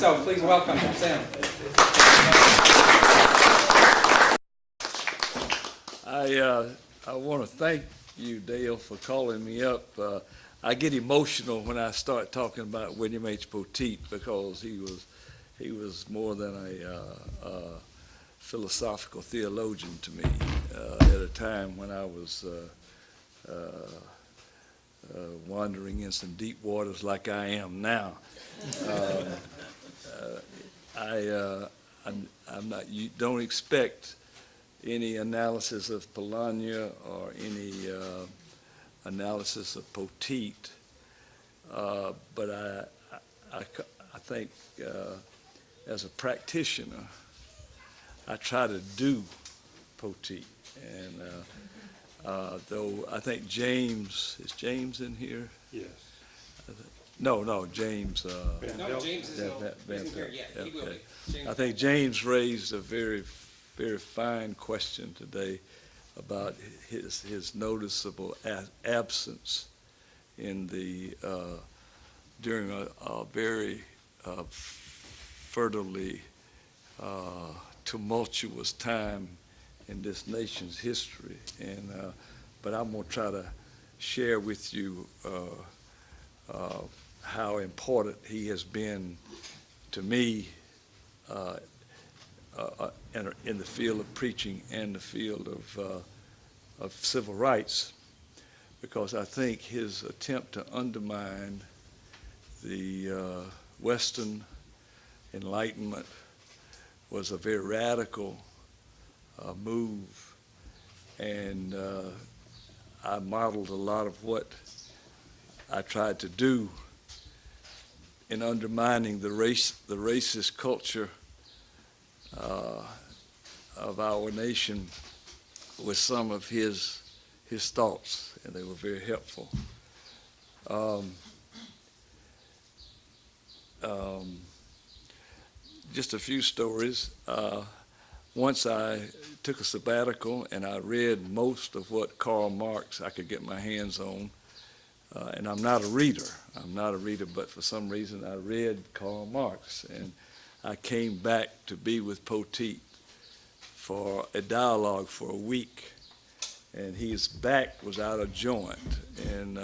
So please welcome Sam. I want to thank you, Dale, for calling me up. I get emotional when I start talking about William H. Poteat because he was more than a philosophical theologian to me at a time when I was wandering in some deep waters like I am now. I'm not. You don't expect any analysis of Polanyi or any analysis of Poteat, but I think as a practitioner, I try to do Poteat, and though I think James, is James in here? Yes. No, James. No, James isn't here yet. He will be. James. I think James raised a very, very fine question today about his noticeable absence in the during a very fertile, tumultuous time in this nation's history, and but I'm going to try to share with you how important he has been to me in the field of preaching and the field of civil rights, because I think his attempt to undermine the Western Enlightenment was a very radical move, and I modeled a lot of what I tried to do in undermining the racist culture of our nation with some of his thoughts, and they were very helpful. Just a few stories. Once I took a sabbatical and I read most of what Karl Marx I could get my hands on, and I'm not a reader, but for some reason I read Karl Marx, and I came back to be with Poteat for a dialogue for a week, and his back was out of joint, and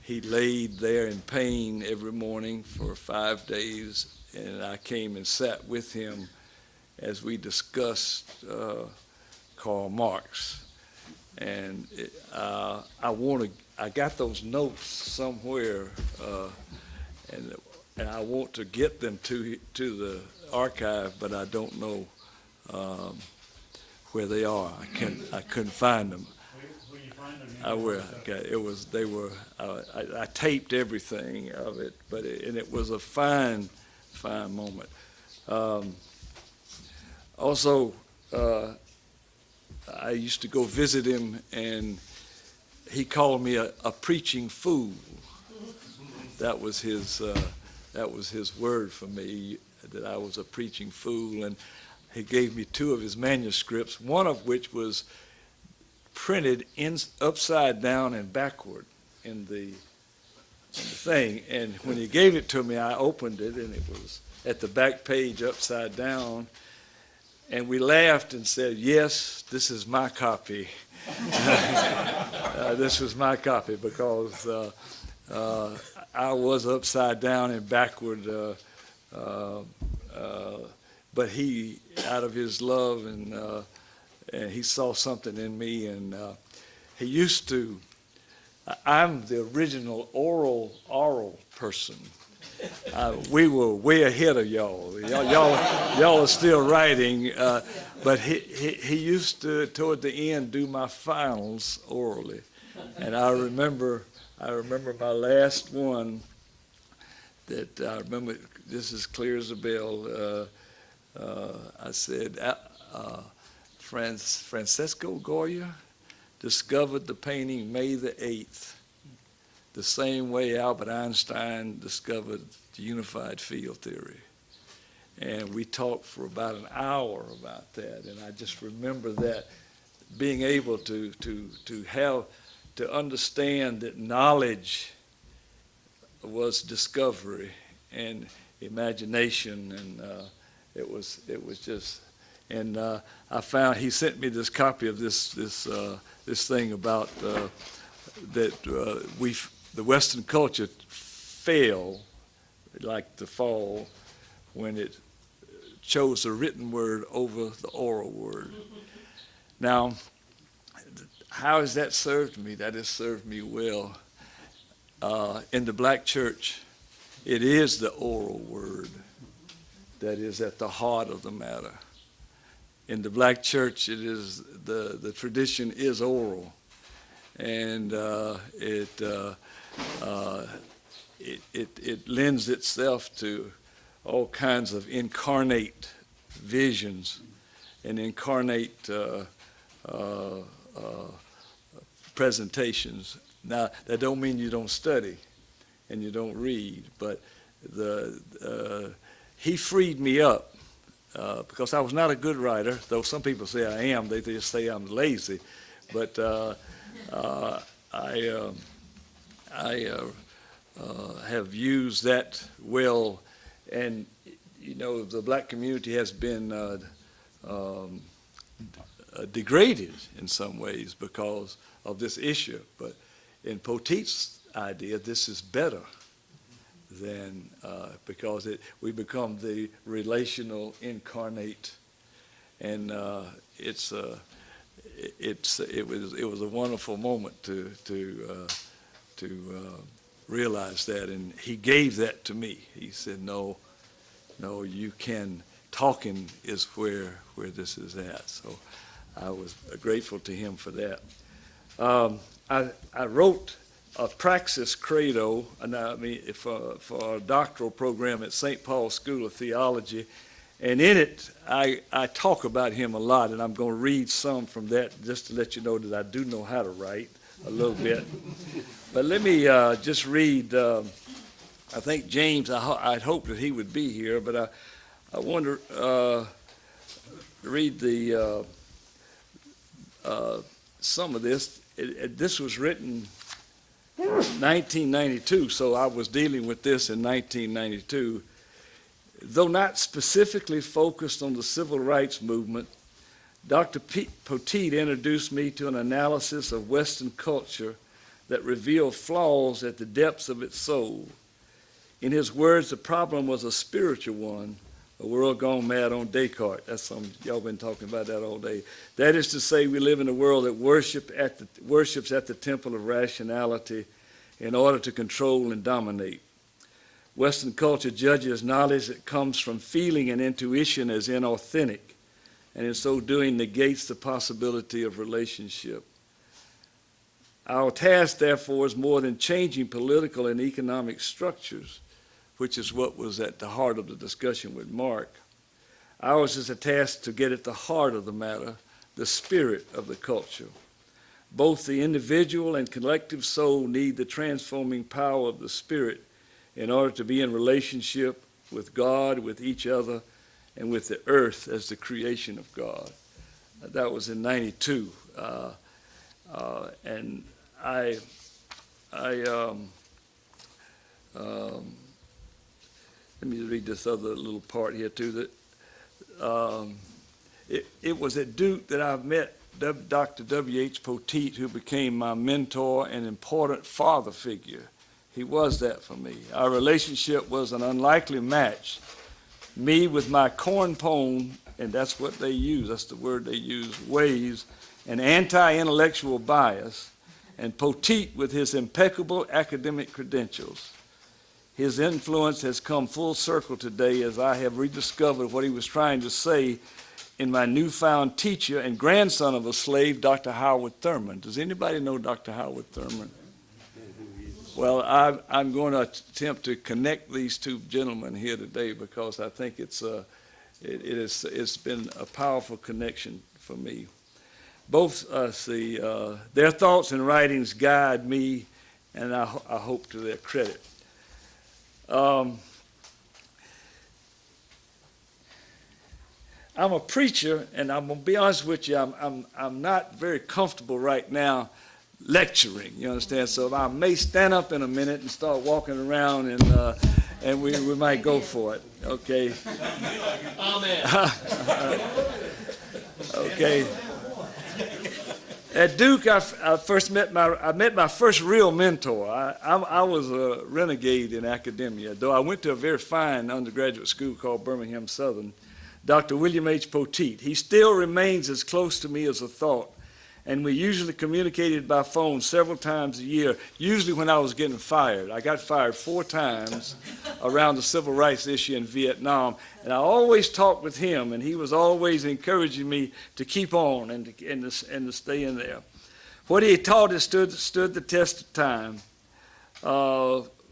he laid there in pain every morning for 5 days, and I came and sat with him as we discussed Karl Marx. And I got those notes somewhere, and I want to get them to the archive, but I don't know where they are. I couldn't find them. Will you find them? I will. Okay. I taped everything of it, and it was a fine moment. Also, I used to go visit him, and he called me a preaching fool. That was his word for me, that I was a preaching fool. And he gave me 2 of his manuscripts, one of which was printed upside down and backward in the thing. And when he gave it to me, I opened it, and it was at the back page upside down. And we laughed and said, yes, this is my copy. This was my copy, because I was upside down and backward, but he, out of his love, and he saw something in me, and he used to, I'm the original oral person. We were way ahead of y'all. Y'all are still writing, but he used to, toward the end, do my finals orally. And I remember my last one, that I remember just as clear as a bell. I said, Francisco Goya discovered the painting May the 8th, the same way Albert Einstein discovered the unified field theory. And we talked for about an hour about that, and I just remember that, being able to understand that knowledge was discovery, and imagination, and it was just. And I found he sent me this copy of this thing about that the Western culture failed, like the fall, when it chose the written word over the oral word. Now, how has that served me? That has served me well. In the black church, it is the oral word that is at the heart of the matter. In the black church, it is the tradition is oral, and it lends itself to all kinds of incarnate visions and incarnate presentations. Now, that don't mean you don't study and you don't read, but he freed me up because I was not a good writer, though some people say I am. They just say I'm lazy. But I have used that well, and the black community has been degraded in some ways because of this issue. But in Poteat's idea, this is better than because we become the relational incarnate, and it was a wonderful moment to realize that, and he gave that to me. He said, no, you can. Talking is where this is at. So I was grateful to him for that. I wrote a praxis credo, for a doctoral program at St. Paul's School of Theology, and in it I talk about him a lot, and I'm going to read some from that just to let you know that I do know how to write a little bit. But let me just read. I think James. I'd hope that he would be here, but I want to read the some of this. This was written 1992, so I was dealing with this in 1992. Though not specifically focused on the civil rights movement, Dr. Poteat introduced me to an analysis of Western culture that revealed flaws at the depths of its soul. In his words, the problem was a spiritual one, a world gone mad on Descartes. That's something y'all been talking about that all day. That is to say, we live in a world that worships at the temple of rationality in order to control and dominate. Western culture judges knowledge that comes from feeling and intuition as inauthentic, and in so doing negates the possibility of relationship. Our task, therefore, is more than changing political and economic structures, which is what was at the heart of the discussion with Mark. Ours is a task to get at the heart of the matter, the spirit of the culture. Both the individual and collective soul need the transforming power of the spirit in order to be in relationship with God, with each other, and with the earth as the creation of God. That was in 92. And let me read this other little part here too. That it was at Duke that I met Dr. W.H. Poteat, who became my mentor and important father figure. He was that for me. Our relationship was an unlikely match. Me with my cornpone, and that's what they use, that's the word they use, ways, an anti-intellectual bias, and Poteat with his impeccable academic credentials. His influence has come full circle today as I have rediscovered what he was trying to say in my newfound teacher and grandson of a slave, Dr. Howard Thurman. Does anybody know Dr. Howard Thurman? Well, I'm going to attempt to connect these two gentlemen here today because I think it's been a powerful connection for me. Both their thoughts and writings guide me, and I hope to their credit. I'm a preacher, and I'm gonna be honest with you. I'm not very comfortable right now lecturing. You understand? So I may stand up in a minute and start walking around and we might go for it. Okay. Amen. Okay. At Duke, I met my first real mentor. I was a renegade in academia, though I went to a very fine undergraduate school called Birmingham Southern. Dr. William H. Poteat. He still remains as close to me as a thought, and we usually communicated by phone several times a year, usually when I was getting fired. I got fired 4 times around the civil rights issue in Vietnam, and I always talked with him, and he was always encouraging me to keep on and to stay in there. What he taught us stood the test of time.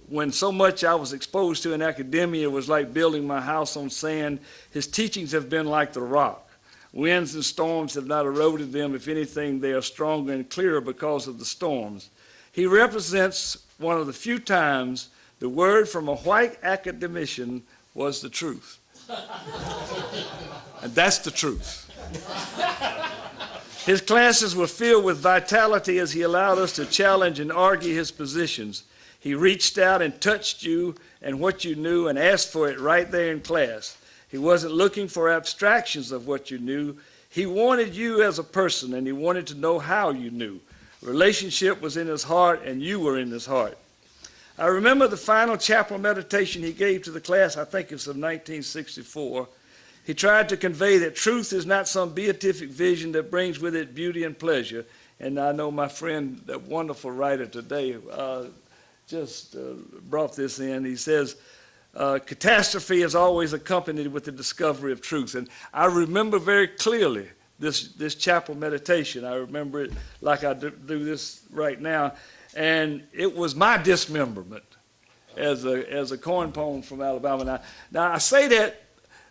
When so much I was exposed to in academia was like building my house on sand, his teachings have been like the rock. Winds and storms have not eroded them. If anything, they are stronger and clearer because of the storms. He represents one of the few times the word from a white academician was the truth. And that's the truth. His classes were filled with vitality as he allowed us to challenge and argue his positions. He reached out and touched you and what you knew and asked for it right there in class. He wasn't looking for abstractions of what you knew. He wanted you as a person, and he wanted to know how you knew. Relationship was in his heart, and you were in his heart. I remember the final chapel meditation he gave to the class, I think it's of 1964. He tried to convey that truth is not some beatific vision that brings with it beauty and pleasure. And I know my friend, that wonderful writer today, just brought this in. He says, catastrophe is always accompanied with the discovery of truth. And I remember very clearly this chapel meditation. I remember it like I do this right now. And it was my dismemberment as a corn poem from Alabama. Now I say that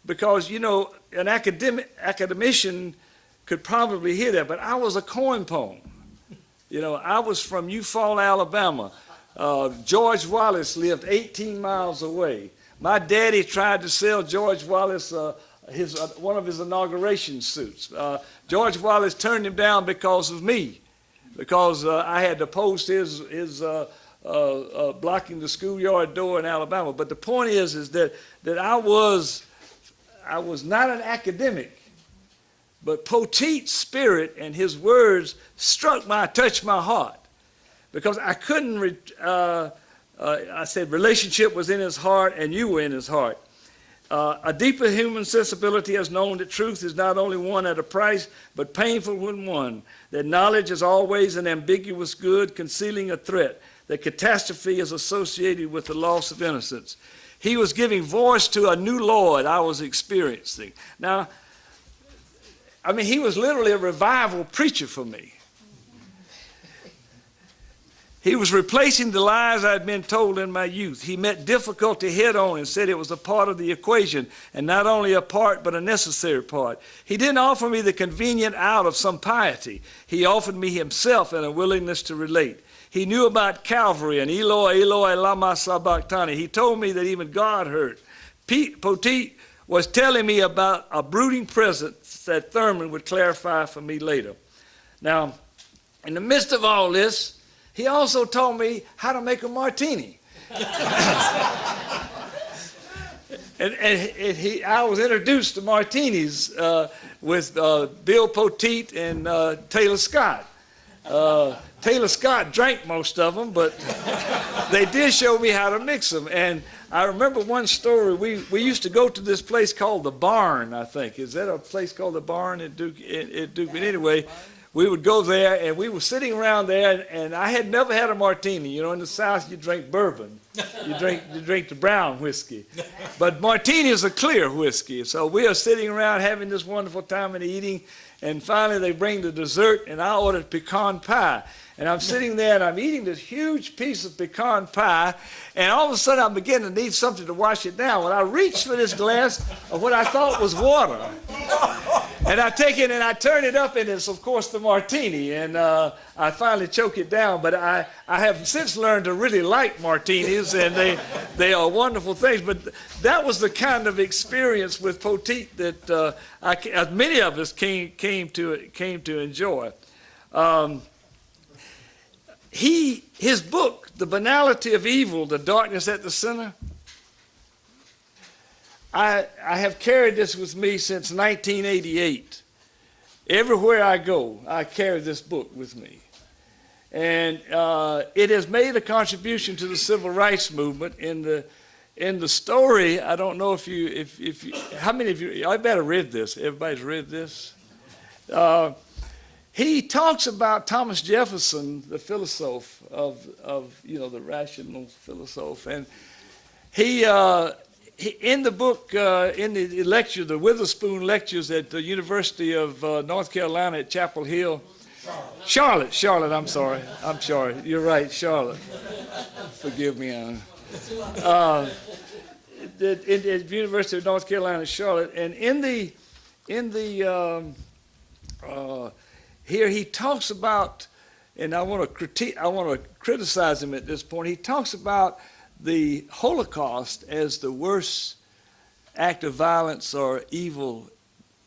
because, you know, an academician could probably hear that, but I was a corn poem. You know, I was from Eufaula, Alabama. George Wallace lived 18 miles away. My daddy tried to sell George Wallace one of his inauguration suits. George Wallace turned him down because of me, because I had to post his blocking the schoolyard door in Alabama. But the point is that I was not an academic, but Poteat's spirit and his words touched my heart. Because I couldn't, I said relationship was in his heart and you were in his heart. A deeper human sensibility has known that truth is not only won at a price, but painful when won. That knowledge is always an ambiguous good, concealing a threat. That catastrophe is associated with the loss of innocence. He was giving voice to a new Lord I was experiencing. Now, I mean, he was literally a revival preacher for me. He was replacing the lies I had been told in my youth. He met difficulty head on and said it was a part of the equation, and not only a part, but a necessary part. He didn't offer me the convenient out of some piety. He offered me himself and a willingness to relate. He knew about Calvary and Eloi, Eloi, lama sabachthani. He told me that even God hurt. Poteat was telling me about a brooding presence that Thurman would clarify for me later. Now, in the midst of all this, he also taught me how to make a martini. I was introduced to martinis with Bill Poteat and Taylor Scott. Taylor Scott drank most of them, but they did show me how to mix them. And I remember one story. We used to go to this place called the Barn, I think. Is that a place called the Barn at Duke? But anyway, we would go there, and we were sitting around there, and I had never had a martini. You know, in the South, you drink bourbon. You drink the brown whiskey. But martini is a clear whiskey. So we are sitting around having this wonderful time and eating, and finally they bring the dessert, and I ordered pecan pie. And I'm sitting there, and I'm eating this huge piece of pecan pie, and all of a sudden I'm beginning to need something to wash it down. When I reached for this glass of what I thought was water, and I take it and I turn it up, and it's, of course, the martini, and I finally choke it down. But I have since learned to really like martinis, and they are wonderful things. But that was the kind of experience with Poteat that many of us came to enjoy. His book, The Banality of Evil, The Darkness at the Center, I have carried this with me since 1988. Everywhere I go, I carry this book with me. And it has made a contribution to the civil rights movement. In the story, I don't know if you, how many of you, I better read this. Everybody's read this. He talks about Thomas Jefferson, the philosopher of the rational philosopher, and he in the book, in the lecture, the Witherspoon lectures at the University of North Carolina at Chapel Hill. Charlotte, I'm sorry. You're right, Charlotte. Forgive me, Anna. At the University of North Carolina, Charlotte, and here he talks about, and I want to criticize him at this point. He talks about the Holocaust as the worst act of violence or evil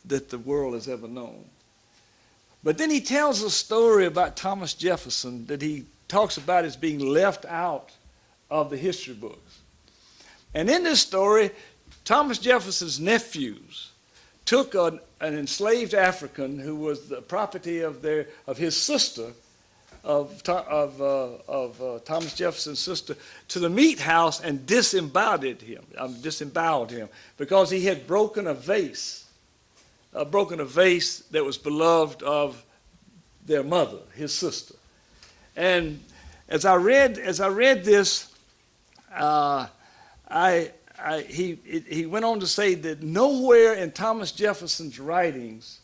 that the world has ever known. But then he tells a story about Thomas Jefferson that he talks about as being left out of the history books. And in this story, Thomas Jefferson's nephews took an enslaved African who was the property of his sister, of Thomas Jefferson's sister, to the meat house and disemboweled him because he had broken a vase that was beloved of their mother, his sister. And as I read this, he went on to say that nowhere in Thomas Jefferson's writings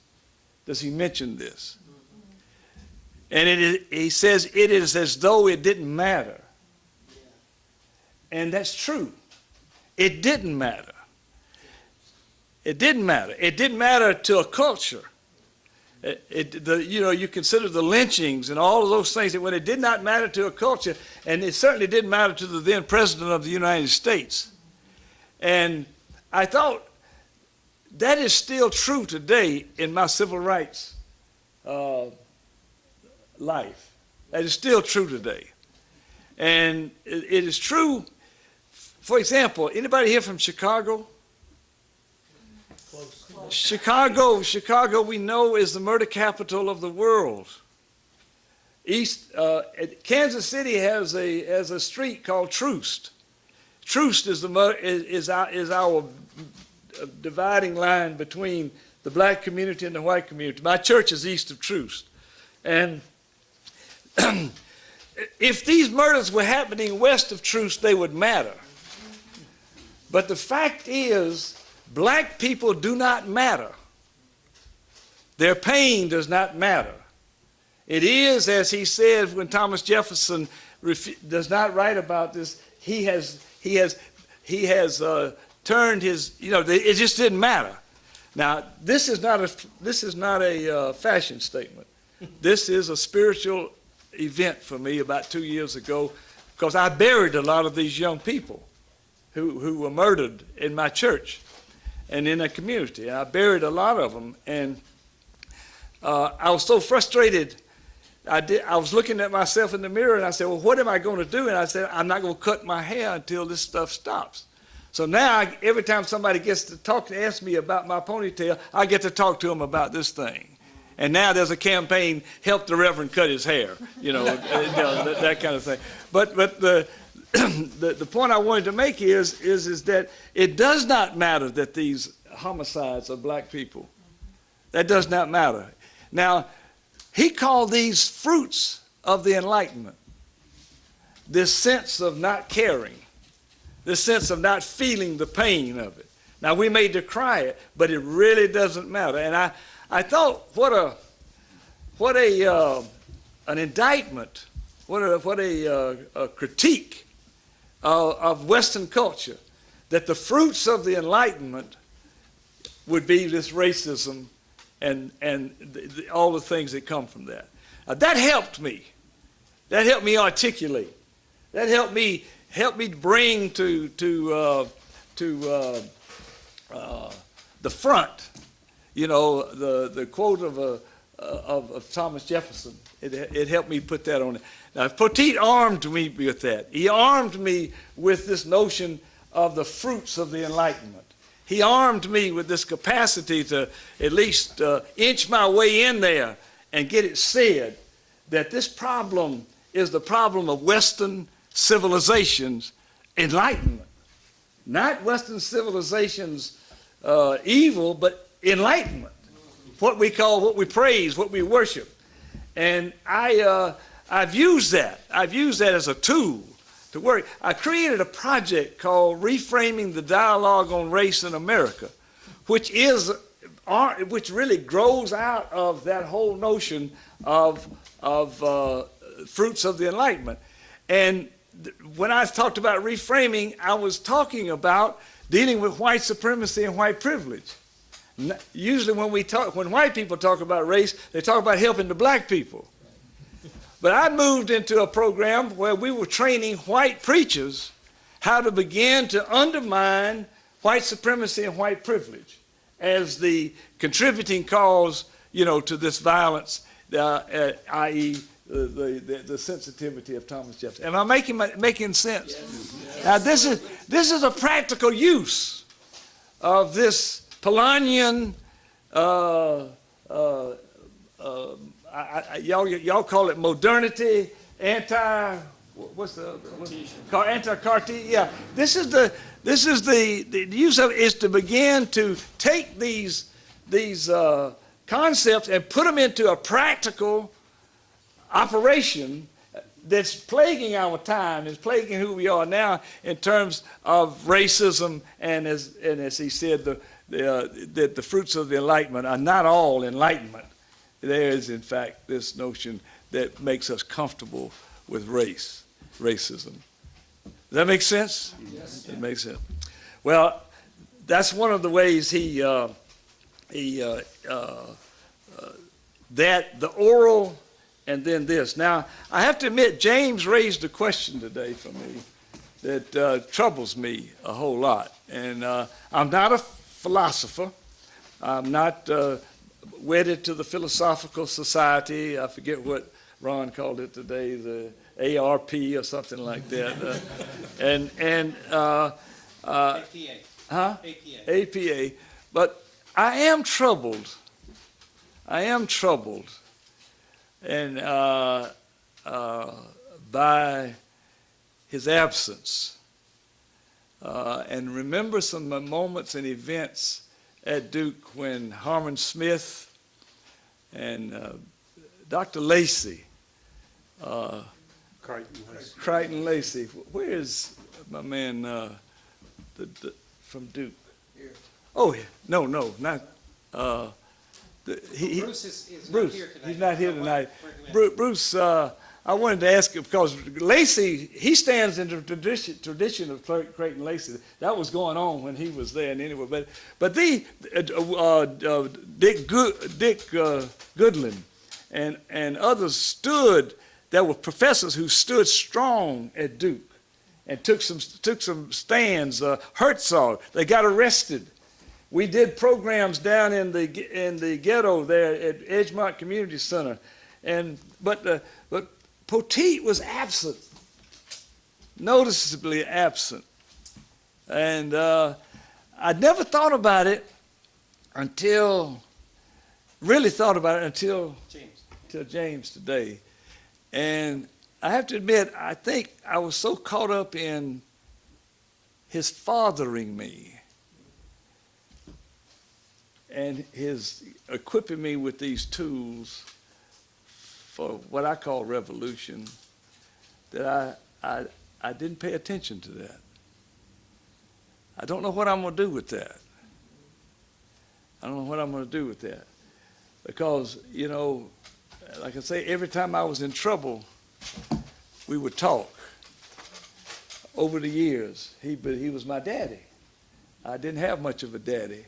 does he mention this. And he says it is as though it didn't matter. And that's true. It didn't matter. It didn't matter. It didn't matter to a culture. You consider the lynchings and all of those things, that when it did not matter to a culture, and it certainly didn't matter to the then President of the United States. And I thought that is still true today in my civil rights life. That is still true today. And it is true, for example, anybody here from Chicago? Chicago, we know, is the murder capital of the world. Kansas City has a street called Troost. Troost is our dividing line between the black community and the white community. My church is east of Troost. And if these murders were happening west of Troost, they would matter. But the fact is, black people do not matter. Their pain does not matter. It is, as he said when Thomas Jefferson does not write about this, he has turned his, it just didn't matter. Now, this is not a fashion statement. This is a spiritual event for me about 2 years ago, because I buried a lot of these young people who were murdered in my church and in a community. And I buried a lot of them, and I was so frustrated. I was looking at myself in the mirror, and I said, well, what am I going to do? And I said, I'm not going to cut my hair until this stuff stops. So now, every time somebody gets to ask me about my ponytail, I get to talk to them about this thing. And now there's a campaign, help the Reverend cut his hair, that kind of thing. But the point I wanted to make is that it does not matter that these homicides are black people. That does not matter. Now, he called these fruits of the Enlightenment. This sense of not caring, this sense of not feeling the pain of it. Now, we may decry it, but it really doesn't matter. And I thought, what an indictment, what a critique of Western culture, that the fruits of the Enlightenment would be this racism and all the things that come from that. That helped me. That helped me articulate. That helped me bring to the front, the quote of Thomas Jefferson. It helped me put that on it. Now, Poteat armed me with that. He armed me with this notion of the fruits of the Enlightenment. he armed me with this capacity to at least inch my way in there and get it said that this problem is the problem of Western civilization's enlightenment. Not Western civilization's evil, but enlightenment. What we call, what we praise, what we worship. And I've used that. I've used that as a tool to work. I created a project called Reframing the Dialogue on Race in America, which really grows out of that whole notion of fruits of the Enlightenment. And when I talked about reframing, I was talking about dealing with white supremacy and white privilege. Usually when white people talk about race, they talk about helping the black people. But I moved into a program where we were training white preachers how to begin to undermine white supremacy and white privilege as the contributing cause, to this violence, i.e., the sensitivity of Thomas Jefferson. Am I making sense? Yes. Now this is a practical use of this Polanyian. Y'all call it modernity, anti-Cartesian. Yeah, this is the use of it is to begin to take these concepts and put them into a practical operation that's plaguing our time, is plaguing who we are now in terms of racism, and as he said, the fruits of the Enlightenment are not all enlightenment. There is, in fact, this notion that makes us comfortable with racism. Does that make sense? Yes. It makes sense. Well, that's one of the ways that the oral and then this. Now, I have to admit, James raised a question today for me that troubles me a whole lot. And I'm not a philosopher. I'm not wedded to the Philosophical Society. I forget what Ron called it today, the ARP or something like that. APA. Huh? APA. But I am troubled. And by his absence. And remember some moments and events at Duke when Harmon Smith and Dr. Lacey, Crichton Lacey, where is my man from Duke? Here. Oh, no, not. Bruce is not here tonight. He's not here tonight. Bruce, I wanted to ask you, because Lacey, he stands in the tradition of Crichton Lacey. That was going on when he was there, and anyway. But Dick Goodlin and others there were professors who stood strong at Duke and took some stands. Herzog, they got arrested. We did programs down in the ghetto there at Edgemont Community Center, but Poteat was absent, noticeably absent, and I never thought about it until James today, and I have to admit, I think I was so caught up in his fathering me and his equipping me with these tools for what I call revolution, that I didn't pay attention to that. I don't know what I'm going to do with that. Because, like I say, every time I was in trouble, we would talk. Over the years, he was my daddy. I didn't have much of a daddy,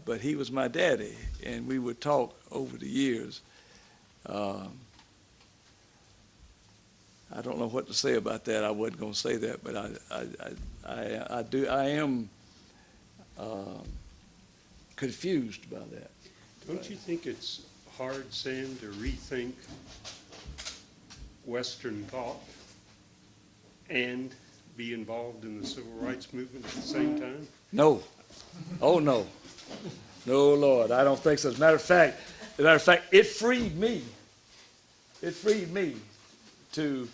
but he was my daddy, and we would talk over the years. I don't know what to say about that. I wasn't going to say that, but I am confused by that. Don't you think it's hard, Sam, to rethink Western thought and be involved in the civil rights movement at the same time? No. Oh, no. No, Lord, I don't think so. As a matter of fact, it freed me. It freed me to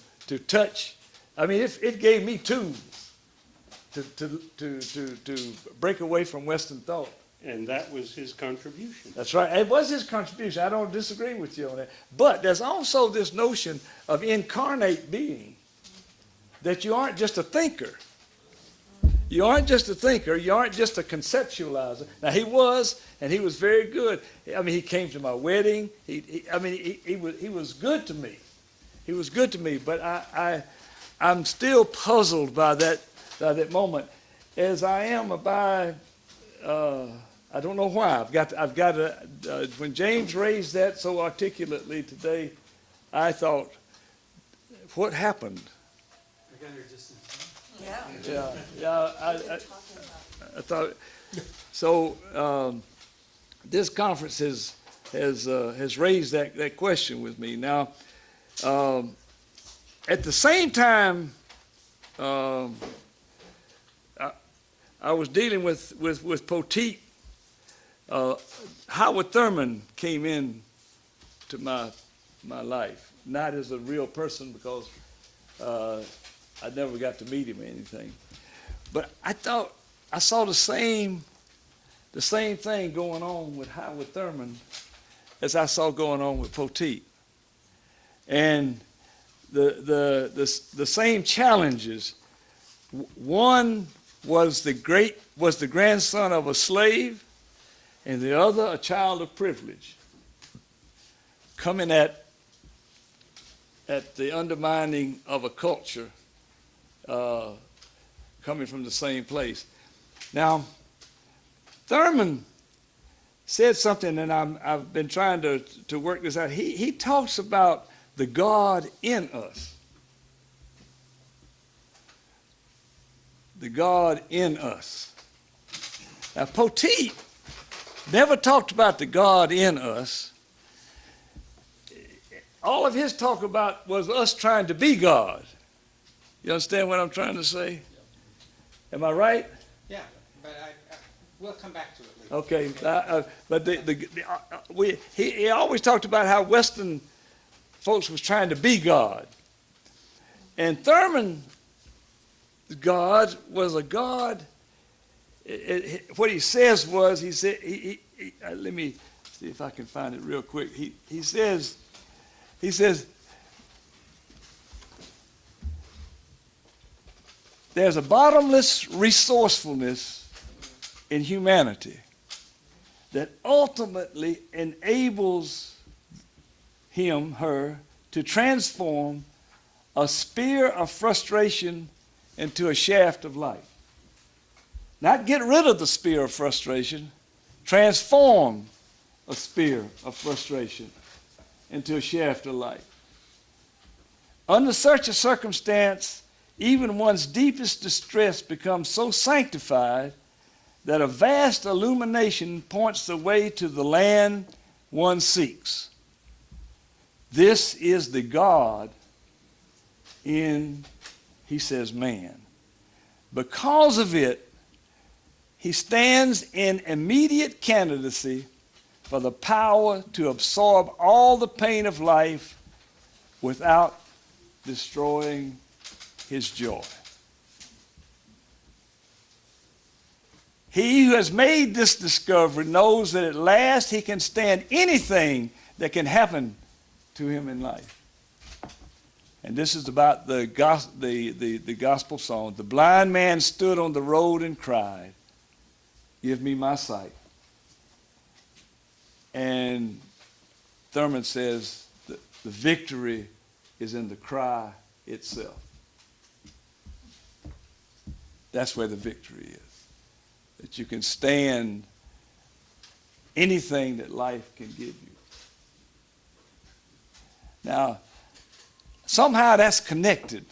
touch. I mean, it gave me tools to break away from Western thought. And that was his contribution. That's right. It was his contribution. I don't disagree with you on that. But there's also this notion of incarnate being, that you aren't just a thinker. You aren't just a thinker. You aren't just a conceptualizer. Now, he was, and he was very good. I mean, he came to my wedding. He was good to me. He was good to me. But I'm still puzzled by that moment, as I am by. I don't know why. When James raised that so articulately today, I thought, what happened? Yeah. I thought so. This conference has raised that question with me. Now, at the same time, I was dealing with Poteat. Howard Thurman came in to my life, not as a real person, because I never got to meet him or anything. But I thought I saw the same thing going on with Howard Thurman as I saw going on with Poteat. And the same challenges. One was the grandson of a slave, and the other a child of privilege, coming at the undermining of a culture, coming from the same place. Now, Thurman said something, and I've been trying to work this out. He talks about the God in us. The God in us. Now, Poteat never talked about the God in us. All of his talk about was us trying to be God. You understand what I'm trying to say? Am I right? Yeah, but we'll come back to it later. Okay, but he always talked about how Western folks was trying to be God. And Thurman, God was a God. What he says was, he said, let me see if I can find it real quick. He says, there's a bottomless resourcefulness in humanity that ultimately enables him, her, to transform a spear of frustration into a shaft of light. Not get rid of the spear of frustration, transform a spear of frustration into a shaft of light. Under such a circumstance, even one's deepest distress becomes so sanctified that a vast illumination points the way to the land one seeks. This is the God in, he says, man. Because of it, he stands in immediate candidacy for the power to absorb all the pain of life without destroying his joy. He who has made this discovery knows that at last he can stand anything that can happen to him in life. And this is about the gospel song. The blind man stood on the road and cried, "Give me my sight." And Thurman says that the victory is in the cry itself. That's where the victory is. That you can stand anything that life can give you. Now, somehow that's connected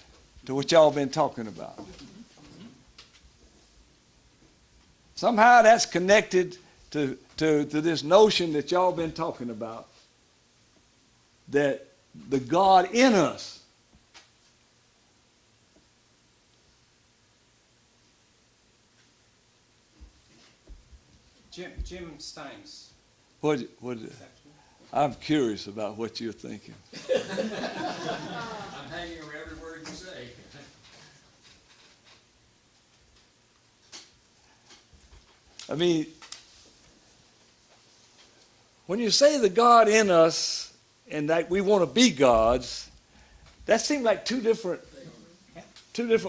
to what y'all been talking about. Somehow that's connected to this notion that y'all been talking about, that the God in us Jim Stein's. What, Is that true? I'm curious about what you're thinking. I'm hanging over every word you say. I mean, when you say the God in us and that we want to be gods, that seems like two different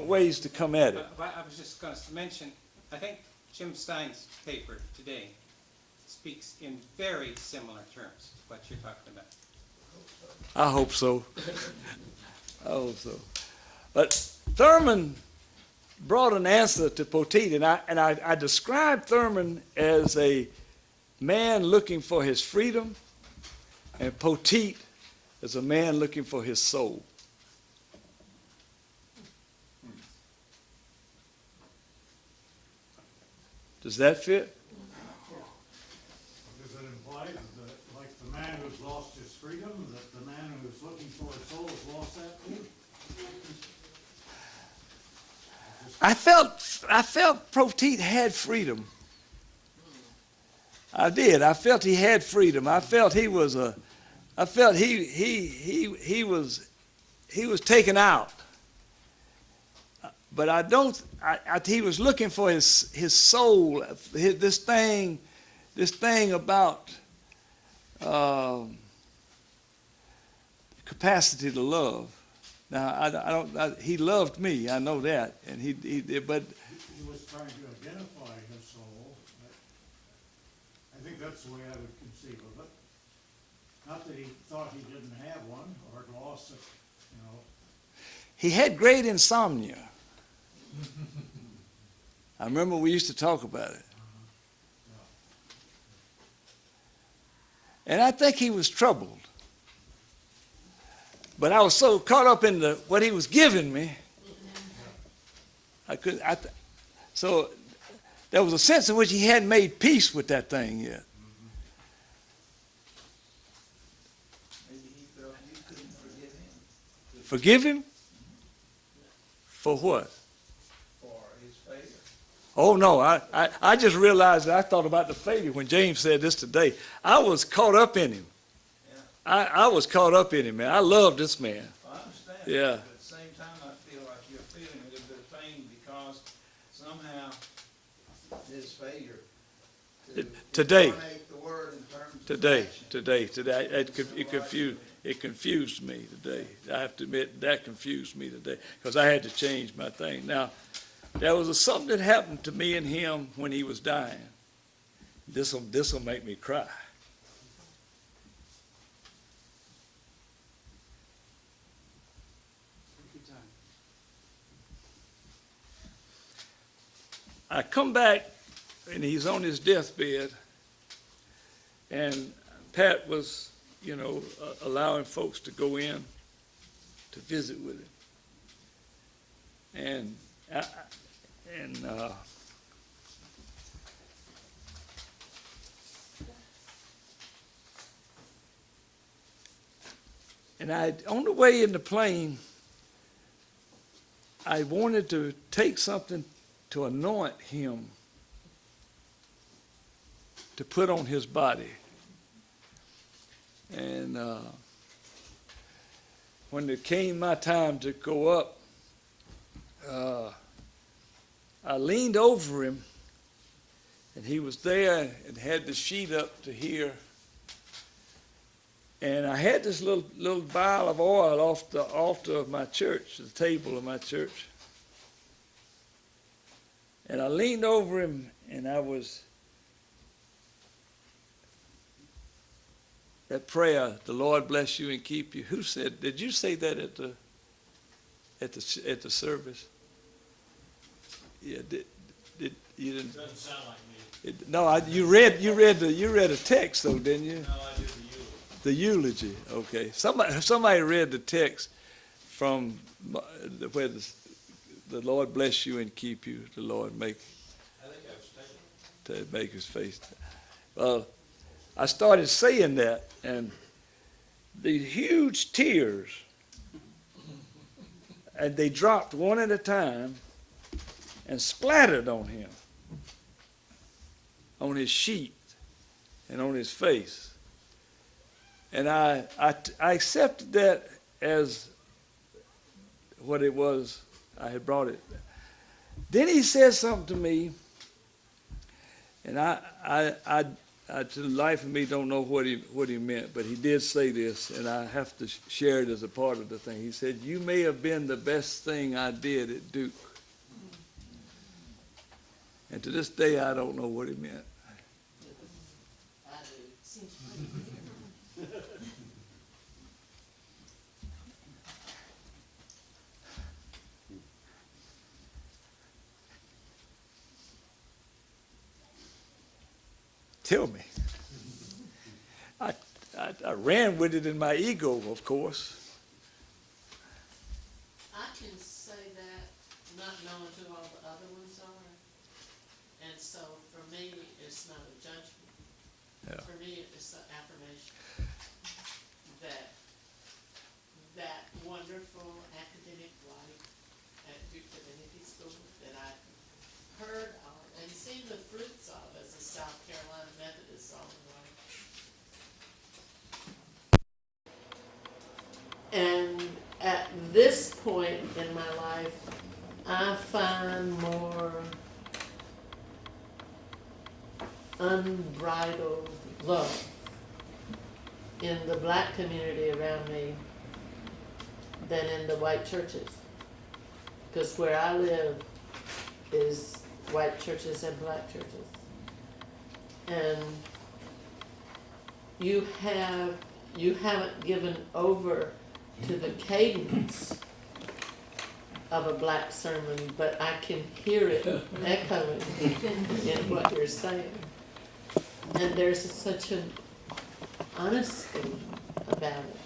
ways to come at it. I was just going to mention, I think Jim Stein's paper today speaks in very similar terms to what you're talking about. I hope so. I hope so. But Thurman brought an answer to Poteat, and I described Thurman as a man looking for his freedom, and Poteat as a man looking for his soul. Does that fit? Because it implies that, like the man who's lost his freedom, that the man who's looking for his soul has lost that too. I felt Poteat had freedom. I did. I felt he had freedom. I felt he was he was taken out. But I don't. He was looking for his soul. This thing about capacity to love. Now he loved me. I know that, and he did. But He was trying to identify his soul. I think that's the way I would conceive of it. Not that he thought he didn't have one or had lost it, you know. he had great insomnia. I remember we used to talk about it. And I think he was troubled. But I was so caught up in what he was giving me, so there was a sense in which he hadn't made peace with that thing yet. Maybe he felt you couldn't forgive him Forgive him? For what? for his failure. Oh, no, I just realized that I thought about the failure when James said this today. I was caught up in him. I was caught up in him, man. I love this man. I understand. Yeah. But at the same time, I feel like you're feeling a little bit of pain because somehow his failure to Today. incarnate the word in terms of Today, it confused me today. I have to admit, that confused me today, because I had to change my thing. Now, there was something that happened to me and him when he was dying. This'll make me cry. I come back, and he's on his deathbed, and Pat was, allowing folks to go in to visit with him. And on the way in the plane, I wanted to take something to anoint him, to put on his body. And when it came my time to go up, I leaned over him, and he was there and had the sheet up to here. And I had this little vial of oil off the altar of my church, the table of my church. And I leaned over him, and that prayer, the Lord bless you and keep you. Who said? Did you say that at the service? Yeah. Did you didn't? Doesn't sound like me. No. You read a text though, didn't you? No, I did The eulogy. Okay. Somebody read the text from where the Lord bless you and keep you. The Lord make his face. Well, I started saying that, and the huge tears, and they dropped one at a time and splattered on on his sheet and on his face. And I accepted that as what it was. I had brought it. Then he said something to me, and I to the life of me don't know what he meant, but he did say this, and I have to share it as a part of the thing. He said, "You may have been the best thing I did at Duke." And to this day, I don't know what he meant. I do. Seems pretty clear. Tell me. I ran with it in my ego, of course. I can say that not knowing who all the other ones are. And so for me, it's not a judgment. Yeah. For me, it's an affirmation that that wonderful academic life at Duke Divinity School that I heard of and seen the fruits of as a South Carolina Methodist all my life. And at this point in my life, I find more unbridled love in the black community around me than in the white churches. Because where I live is white churches and black churches. And you haven't given over to the cadence of a black sermon, but I can hear it echoing in what you're saying. And there's such an honesty about it.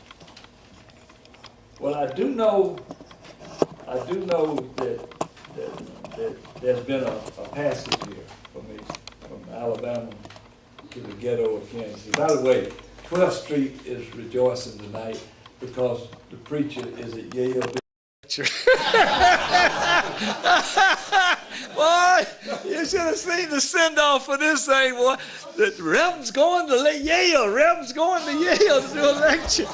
Well, I do know that there's been a passage here for me from Alabama to the ghetto of Kansas. By the way, 12th Street is rejoicing tonight because the preacher is at Yale. Boy, you should have seen the send-off for this thing, boy. The Reverend's going to Yale. Reverend's going to Yale to do a lecture.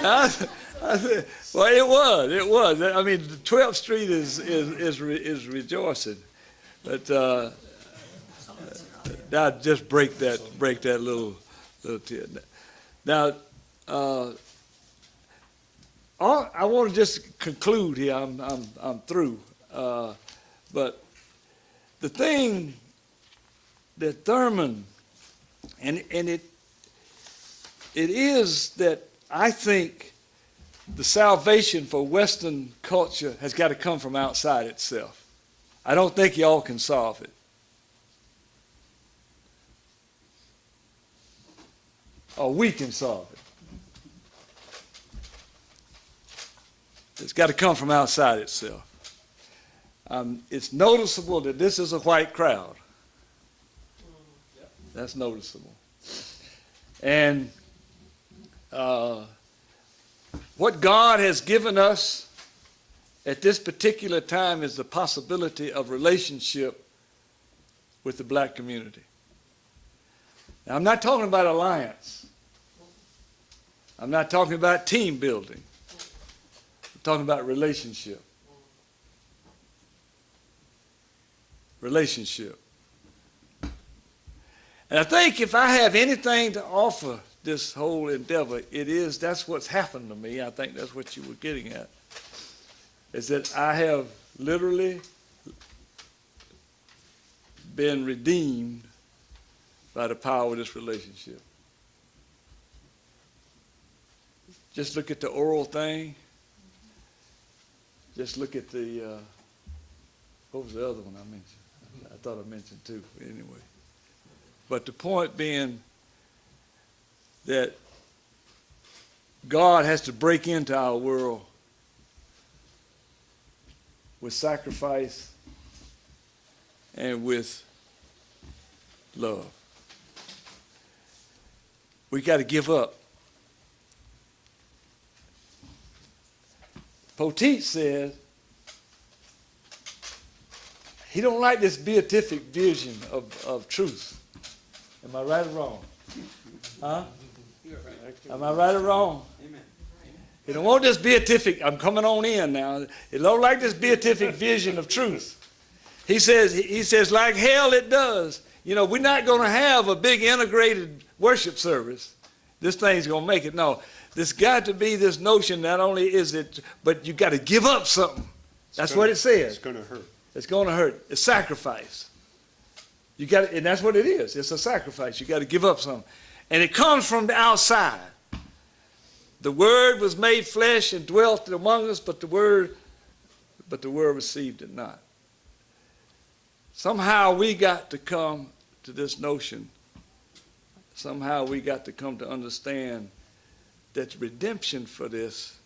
I said, well, it was. I mean, 12th Street is rejoicing, but I'll just break that little tear. Now, I want to just conclude here. I'm through, but the thing that Thurman and it is that I think the salvation for Western culture has got to come from outside itself. I don't think y'all can solve it. Or we can solve it. It's got to come from outside itself. It's noticeable that this is a white crowd. That's noticeable. And what God has given us at this particular time is the possibility of relationship with the black community. Now, I'm not talking about alliance. I'm not talking about team building. I'm talking about relationship. Relationship. And I think if I have anything to offer this whole endeavor, that's what's happened to me. I think that's what you were getting at, is that I have literally been redeemed by the power of this relationship. Just look at the oral thing. Just look at the, what was the other one I mentioned? I thought I mentioned two, anyway. But the point being that God has to break into our world with sacrifice and with love. We got to give up. Poteat says he don't like this beatific vision of truth. Am I right or wrong? Huh? You're right. Am I right or wrong? Amen. It don't want this beatific, I'm coming on in now. It don't like this beatific vision of truth. He says, like hell it does. You know, we're not going to have a big integrated worship service. This thing's going to make it. No, there's got to be this notion, not only is it, but you got to give up something. That's what it says. It's going to hurt. It's going to hurt. It's sacrifice. You got, and that's what it is. It's a sacrifice. You got to give up something. And it comes from the outside. The Word was made flesh and dwelt among us, but the Word received it not. Somehow we got to come to this notion. Somehow we got to come to understand that redemption for this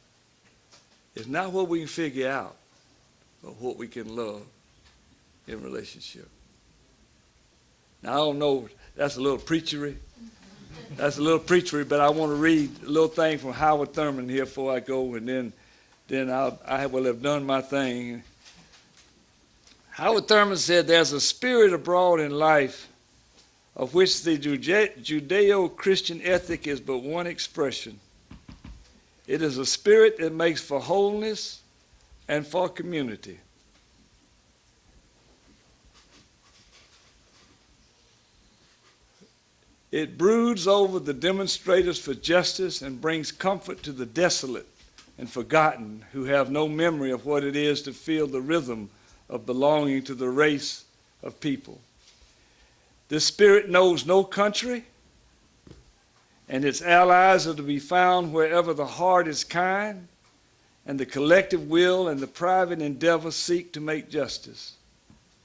is not what we can figure out, but what we can love in relationship. Now, I don't know, that's a little preachery. That's a little preachery, but I want to read a little thing from Howard Thurman here before I go, and then I will have done my thing. Howard Thurman said, there's a spirit abroad in life of which the Judeo-Christian ethic is but one expression. It is a spirit that makes for wholeness and for community. It broods over the demonstrators for justice and brings comfort to the desolate and forgotten who have no memory of what it is to feel the rhythm of belonging to the race of people. This spirit knows no country, and its allies are to be found wherever the heart is kind and the collective will and the private endeavor seek to make justice.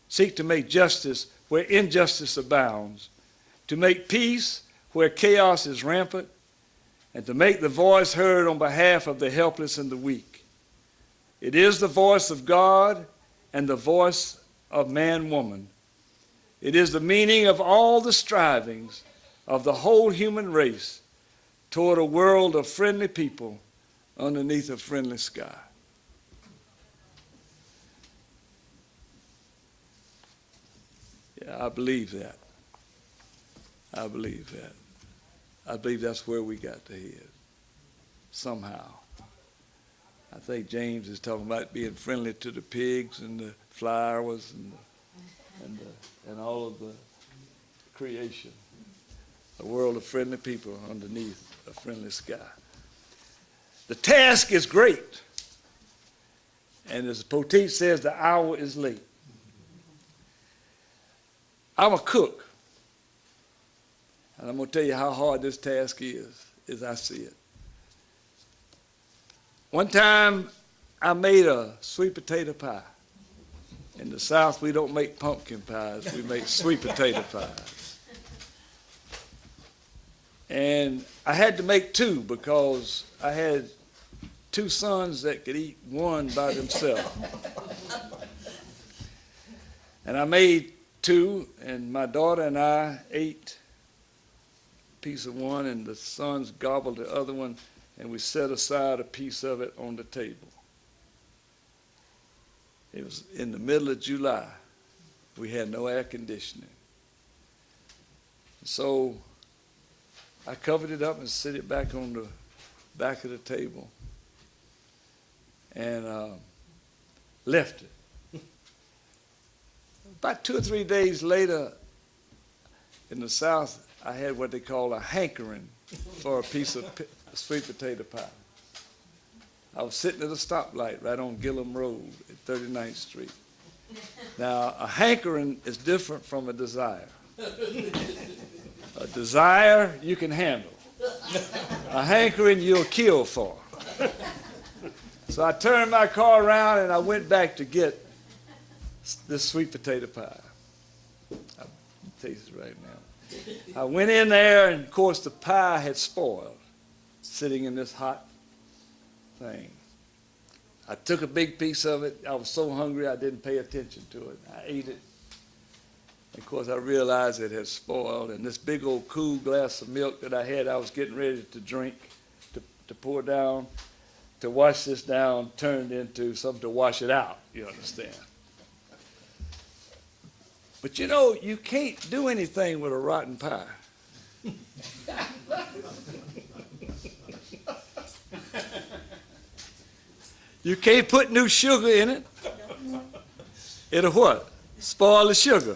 Seek to make justice where injustice abounds, to make peace where chaos is rampant, and to make the voice heard on behalf of the helpless and the weak. It is the voice of God and the voice of man-woman. It is the meaning of all the strivings of the whole human race toward a world of friendly people underneath a friendly sky. Yeah, I believe that. I believe that. I believe that's where we got to head, somehow. I think James is talking about being friendly to the pigs and the flowers and all of the creation. A world of friendly people underneath a friendly sky. The task is great. And as Poteat says, the hour is late. I'm a cook. And I'm going to tell you how hard this task is, as I see it. One time, I made a sweet potato pie. In the South, we don't make pumpkin pies. We make sweet potato pies. And I had to make two because I had two sons that could eat one by themselves. And I made two, and my daughter and I ate a piece of one, and the sons gobbled the other one, and we set aside a piece of it on the table. It was in the middle of July. We had no air conditioning. So I covered it up and set it back on the back of the table and left it. About 2 or 3 days later, in the South, I had what they call a hankering for a piece of sweet potato pie. I was sitting at a stoplight right on Gillum Road at 39th Street. Now, a hankering is different from a desire. A desire you can handle. A hankering you'll kill for. So I turned my car around and I went back to get this sweet potato pie. I'll taste it right now. I went in there, and of course the pie had spoiled, sitting in this hot thing. I took a big piece of it. I was so hungry I didn't pay attention to it. I ate it. Of course, I realized it had spoiled, and this big old cool glass of milk that I had, I was getting ready to drink, to pour down, to wash this down, turned into something to wash it out, you understand. But you know, you can't do anything with a rotten pie. You can't put new sugar in it. It'll what? Spoil the sugar.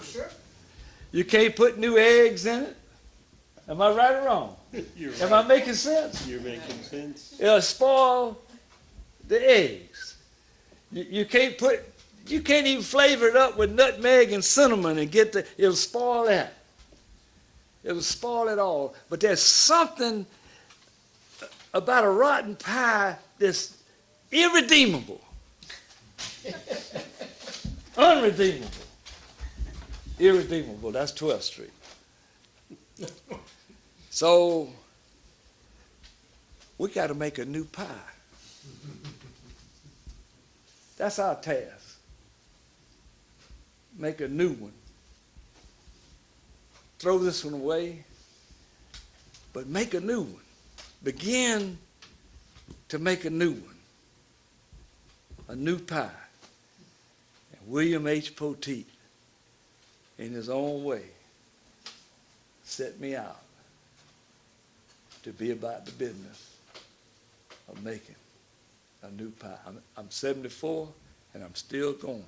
You can't put new eggs in it. Am I right or wrong? You're Am right. I making sense? You're making sense. It'll spoil the eggs. You can't even flavor it up with nutmeg and cinnamon and it'll spoil that. It'll spoil it all. But there's something about a rotten pie that's irredeemable. Unredeemable. Irredeemable. That's 12th Street. So we got to make a new pie. That's our task. Make a new one. Throw this one away, but make a new one. Begin to make a new one. A new pie. And William H. Poteat, in his own way, set me out to be about the business of making a new pie. I'm 74 and I'm still going,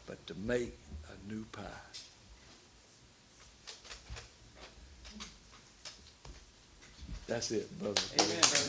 but to make a new pie. That's it, brother. Amen, brother.